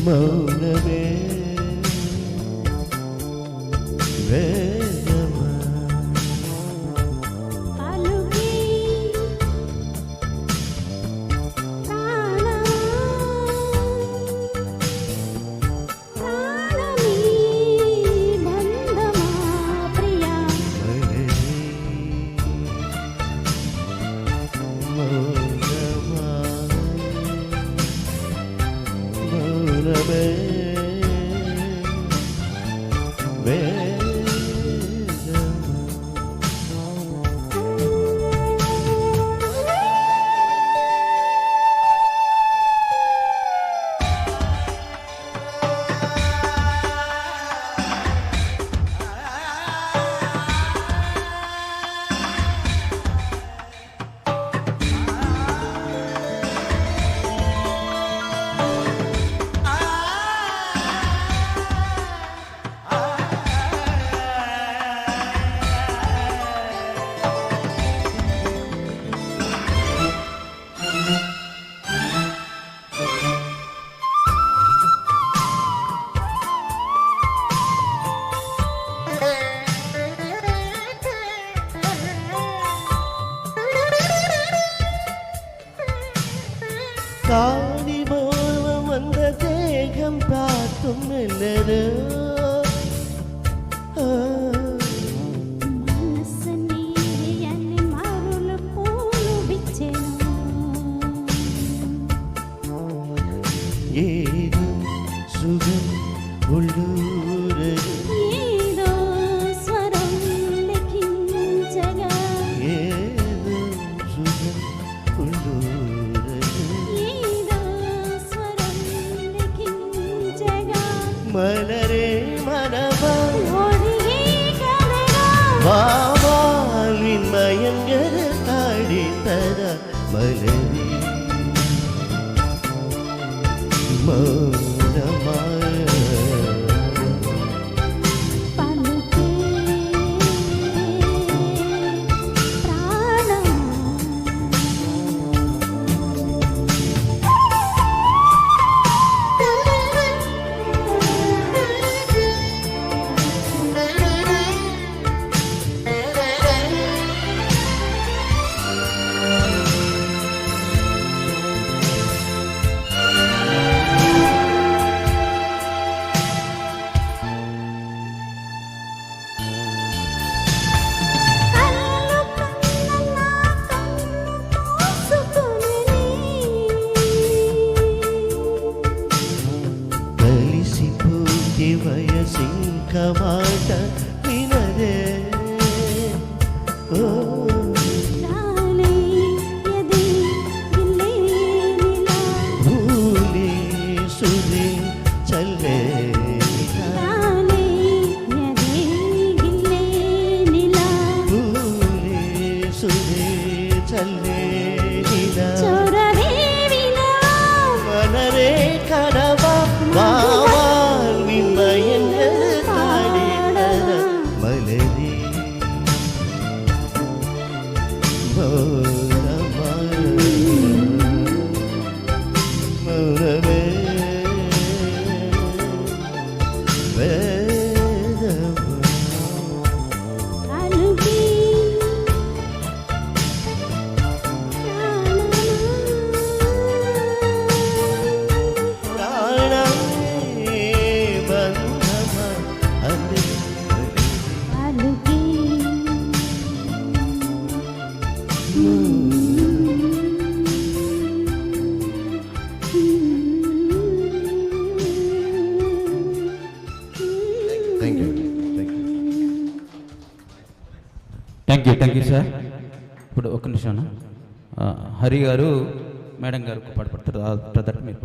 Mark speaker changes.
Speaker 1: మౌనమే వేదమా
Speaker 2: పలుకి ప్రాణమీ బంధమా ప్రియా
Speaker 1: మౌనమా మౌనమే காணி மோகம் வந்த தேகம் பார்த்தும் என்னது
Speaker 2: మనసని అన్ని మారులు పూలు విచ్చెను
Speaker 1: ஏது சுகம் உள்ளூரது
Speaker 2: ఏదో స్వరం లిఖించగా
Speaker 1: ஏது சுகம் உள்ளூரது
Speaker 2: ఏదో స్వరం లిఖించగా
Speaker 1: மலரே மனவா
Speaker 2: ఒడిగే కదగా
Speaker 1: வாவாலின் மயங்கர தாடித்தத மலரே மௌனமாய
Speaker 2: పలుకే ప్రాణమా
Speaker 1: కలిసిపోతే వయసింక మాట వినదే ఓ భూలి సుది చల్లే భూలి సుది చల్లే மலரே கனவா வாவால் மயங்கள் தாடித்தத மலரே மௌனமே வேதமா ప్రాణమే బంధమా అదే
Speaker 3: థ్యాంక్ యూ సార్. ఇప్పుడు ఒక్క నిమిషం హరి గారు మేడం గారు పాట పడతారు. ఆ ప్రదర్శన మీరు